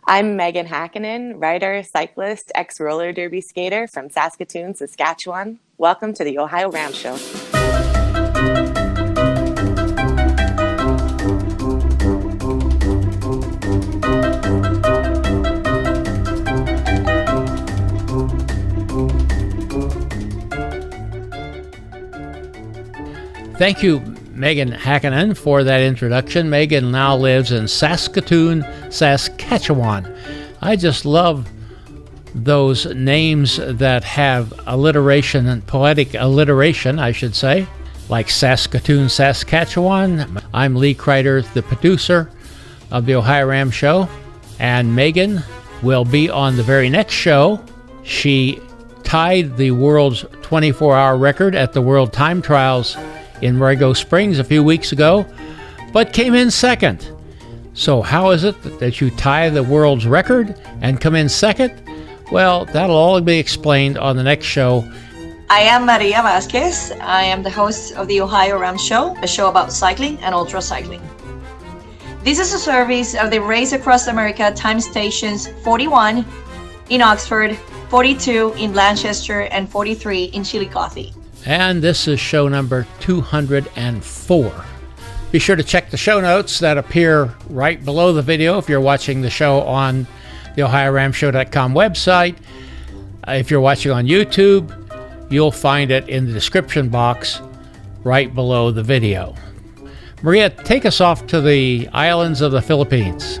I'm Megan Hakkinen, writer, cyclist, ex-roller derby skater from Saskatoon, Saskatchewan. Welcome to the Ohio Ram Show. Thank you, Megan Hakkinen, for that introduction. Megan now lives in Saskatoon, Saskatchewan. I just love those names that have alliteration and poetic alliteration, I should say, like Saskatoon, Saskatchewan. I'm Lee Kreider, the producer of the Ohio Ram Show, and Megan will be on the very next show. She tied the world's 24-hour record at the World Time Trials in Borrego Springs a few weeks ago, but came in second. So how is it that you tie the world's record and come in second? Well, that'll all be explained on the next show. I am Maria Vasquez. I am the host of the Ohio Ram Show, a show about cycling and ultra cycling. This is a service of the Race Across America time stations 41 in Oxford, 42 in Blanchester, and 43 in Chillicothe. And this is show number 204. Be sure to check the show notes that appear right below the video if you're watching the show on the OhioRamShow.com website. If you're watching on YouTube, you'll find it in the description box right below the video. Maria, take us off to the islands of the Philippines.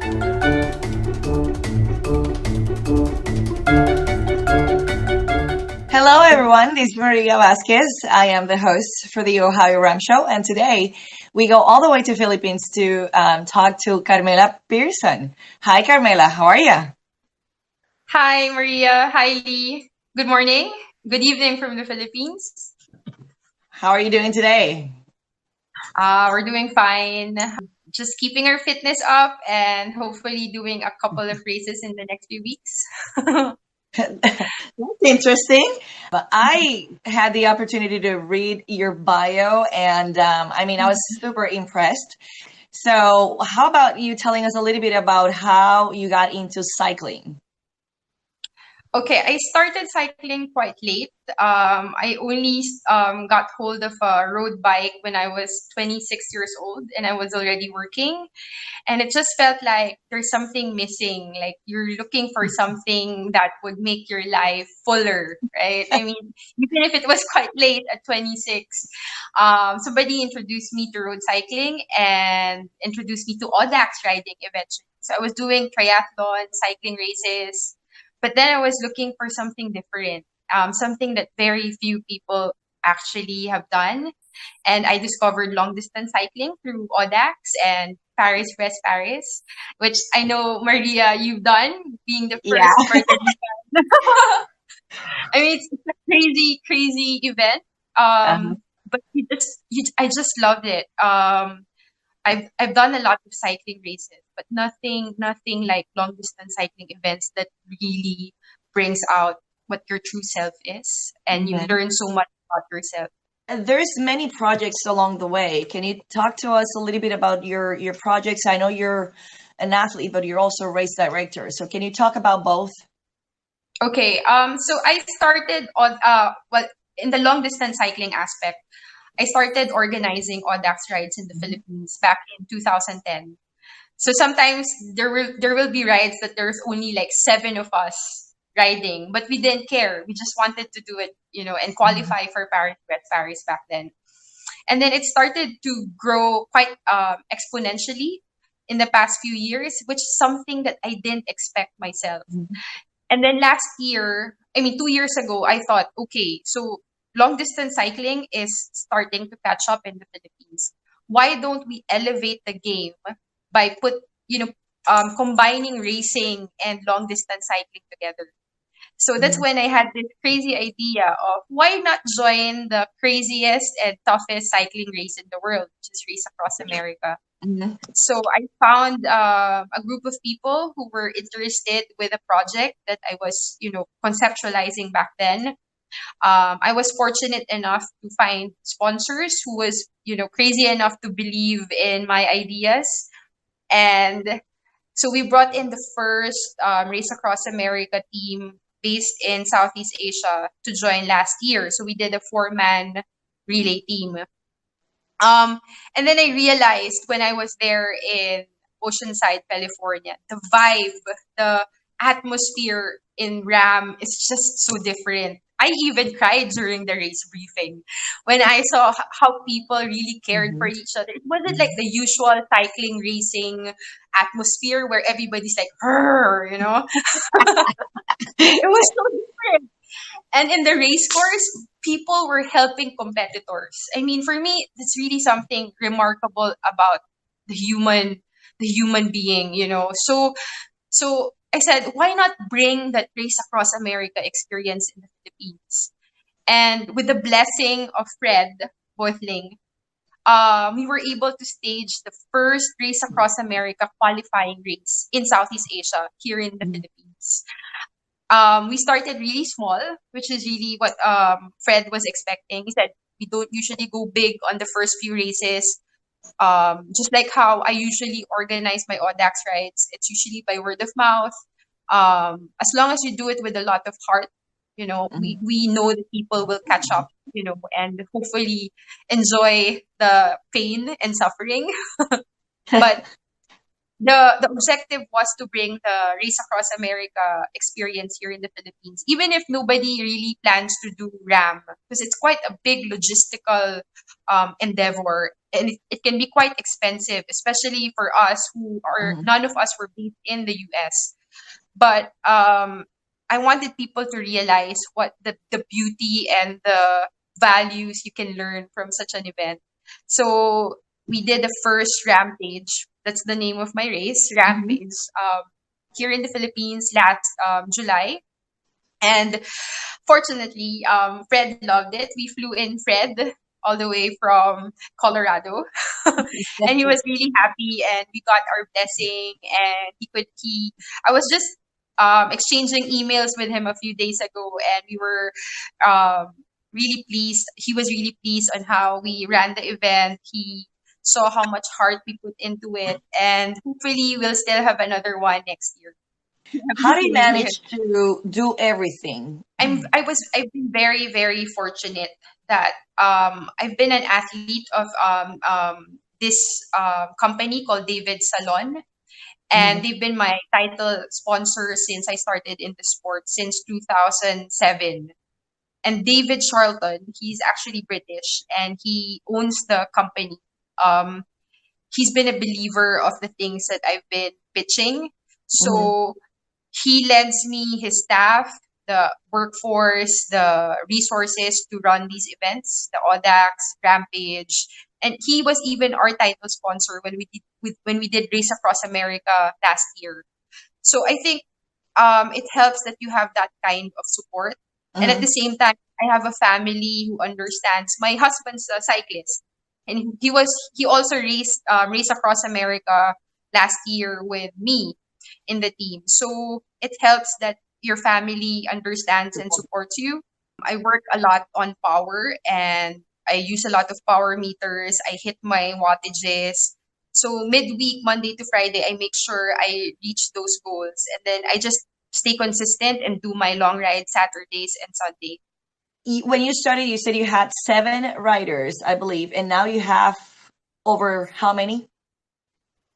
Hello, everyone. This is Maria Vasquez. I am the host for the Ohio Ram Show, and today we go all the way to Philippines to talk to Carmela Pearson. Hi, Carmela. How are you? Hi, Maria. Hi, Lee. Good morning. Good evening from the Philippines. How are you doing today? We're doing fine. Just keeping our fitness up and hopefully doing a couple of races in the next few weeks. That's interesting. But I had the opportunity to read your bio, and I was super impressed. So how about you telling us a little bit about how you got into cycling? Okay, I started cycling quite late. I only got hold of a road bike when I was 26 years old, and I was already working. And it just felt like there's something missing. Like you're looking for something that would make your life fuller, right? I mean, even if it was quite late at 26, somebody introduced me to road cycling and introduced me to Audax riding eventually. So I was doing triathlon, cycling races. But then I was looking for something different, something that very few people actually have done. And I discovered long distance cycling through Audax and Paris Brest Paris, which I know, Maria, you've done, being the first participant. I mean, it's a crazy, crazy event. But I just loved it. I've done a lot of cycling races, but nothing like long distance cycling events that really brings out what your true self is, and you learn so much about yourself. There's many projects along the way. Can you talk to us a little bit about your projects? I know you're an athlete, but you're also a race director. So can you talk about both? Okay. So I started on in the long distance cycling aspect. I started organizing Audax rides in the Philippines back in 2010. So sometimes there will be rides that there's only like 7 of us riding, but we didn't care. We just wanted to do it, and qualify for Paris back then. And then it started to grow quite exponentially in the past few years, which is something that I didn't expect myself. And then 2 years ago, I thought, okay, so long distance cycling is starting to catch up in the Philippines. Why don't we elevate the game by combining racing and long distance cycling together? So that's when I had this crazy idea of why not join the craziest and toughest cycling race in the world, which is Race Across America. So I found a group of people who were interested with a project that I was, conceptualizing back then. I was fortunate enough to find sponsors who was, crazy enough to believe in my ideas. And So we brought in the first Race Across America team based in Southeast Asia to join last year. So we did a 4-man relay team. And then I realized when I was there in Oceanside, California, the vibe, the atmosphere in RAM is just so different. I even cried during the race briefing when I saw how people really cared for Mhm. each other. It wasn't like the usual cycling racing atmosphere where everybody's like, "Her," you know? It was so different. And in the race course, people were helping competitors. I mean, for me, that's really something remarkable about the human being, you know. So I said, why not bring that Race Across America experience in the Philippines? And with the blessing of Fred Bothling, we were able to stage the first Race Across America qualifying race in Southeast Asia here in the Mhm. Philippines. We started really small, which is really what Fred was expecting. He said we don't usually go big on the first few races. Just like how I usually organize my Audax rides, it's usually by word of mouth. As long as you do it with a lot of heart, you know, Mhm. we know that people will catch up, you know, and hopefully enjoy the pain and suffering. But the objective was to bring the Race Across America experience here in the Philippines, even if nobody really plans to do RAM, because it's quite a big logistical endeavor, and it can be quite expensive, especially for us who are Mhm. none of us were based in the US. But I wanted people to realize what the beauty and the values you can learn from such an event. So we did the first Rampage. That's the name of my race, Mhm. Rampage, here in the Philippines last July. And fortunately, Fred loved it. We flew in Fred all the way from Colorado, and he was really happy. And we got our blessing. And I was just exchanging emails with him a few days ago, and we were um, really pleased. He was really pleased on how we ran the event. He saw how much heart we put into it, and hopefully, we'll still have another one next year. How do you manage to do everything? I've been very very fortunate that I've been an athlete of this company called David Salon, and Mhm. they've been my title sponsor since I started in the sport since 2007. And David Charlton, he's actually British and he owns the company. Um, he's been a believer of the things that I've been pitching. Mhm. So he lends me his staff, the workforce, the resources to run these events, the Audax, Rampage, and he was even our title sponsor when we did Race Across America last year. So I think it helps that you have that kind of support, and at the Mhm. same time, I have a family who understands. My husband's a cyclist, and he also raced Race Across America last year with me in the team. So it helps that your family understands and supports you. I work a lot on power and I use a lot of power meters. I hit my wattages. So midweek, Monday to Friday, I make sure I reach those goals. And then I just stay consistent and do my long ride Saturdays and Sunday. When you started, you said you had 7 writers, I believe, and now you have over how many?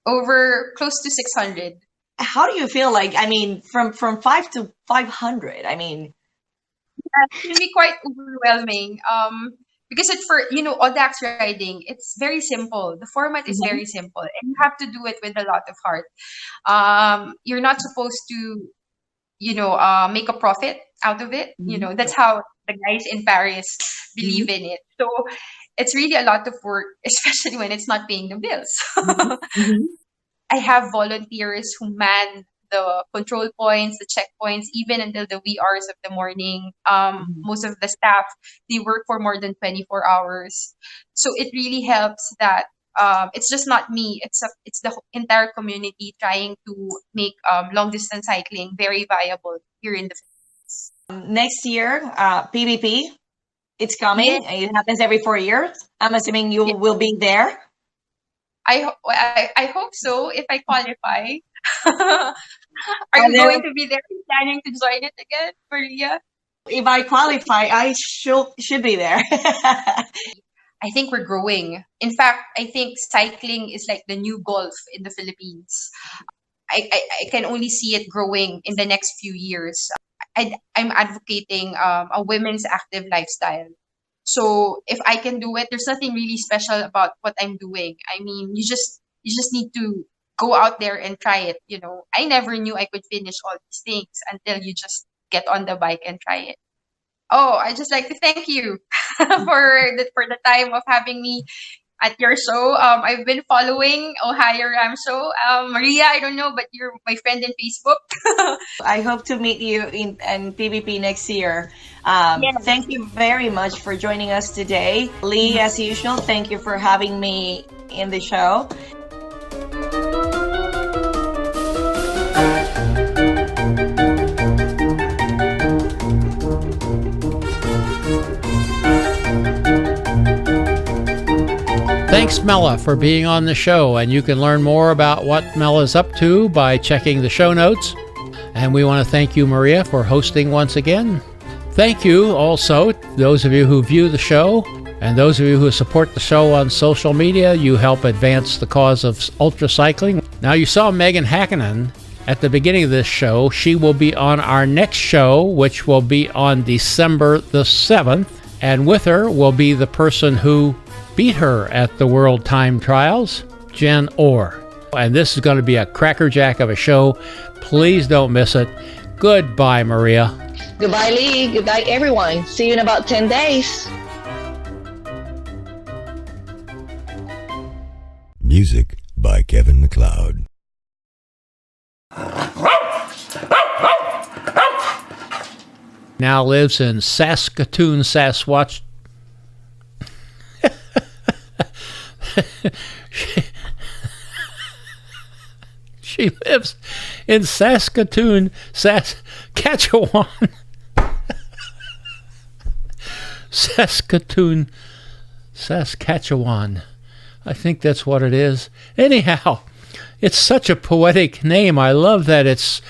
Over close to 600. How do you feel like? I mean, from 5 to 500. I mean, It can be quite overwhelming. Because it's for, you know, Audax riding, it's very simple. The format is Mhm. very simple and you have to do it with a lot of heart. You're not supposed to, you know, make a profit out of it. You Mhm. know, that's how the guys in Paris believe Mhm. in it. So it's really a lot of work, especially when it's not paying the Mhm. bills. Mhm. I have volunteers who man the control points, the checkpoints, even until the wee hours of the morning. Mhm. Most of the staff, they work for more than 24 hours. So it really helps that it's just not me, it's the entire community trying to make long distance cycling very viable here in the Philippines. Next year, PvP, it's Yeah, coming. It happens every 4 years. I'm assuming you yeah. will be there. I hope so if I qualify. Are you going to be there, planning to join it again, Maria? If I qualify, I should be there. I think we're growing. In fact, I think cycling is like the new golf in the Philippines. I can only see it growing in the next few years. I'm advocating a women's active lifestyle. So if I can do it, there's nothing really special about what I'm doing. I mean, you just need to go out there and try it. I never knew I could finish all these things until you just get on the bike and try it. Oh, I just like to thank you for the time of having me at your show. I've been following Ohio Ram Show. Maria, I don't know, but you're my friend in Facebook. I hope to meet you in PVP next year. Yes. Thank you very much for joining us today. Lee, as usual, thank you for having me in the show. Thanks, Mela, for being on the show, and you can learn more about what Mela's up to by checking the show notes. And we want to thank you, Maria, for hosting once again. Thank you also, those of you who view the show, and those of you who support the show on social media. You help advance the cause of ultra cycling. Now, you saw Megan Hakkinen at the beginning of this show. She will be on our next show, which will be on December the 7th, and with her will be the person who beat her at the World Time Trials, Jen Orr. And this is going to be a crackerjack of a show. Please don't miss it. Goodbye, Maria. Goodbye, Lee. Goodbye, everyone. See you in about 10 days. Music by Kevin MacLeod. Now lives in Saskatoon, Saskatchewan. She lives in Saskatoon, Saskatchewan. Saskatoon, Saskatchewan. I think that's what it is. Anyhow, it's such a poetic name. I love that.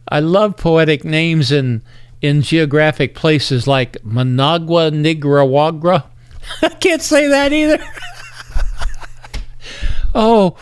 I love poetic names in geographic places like Managua, Nicaragua. I can't say that either. Oh.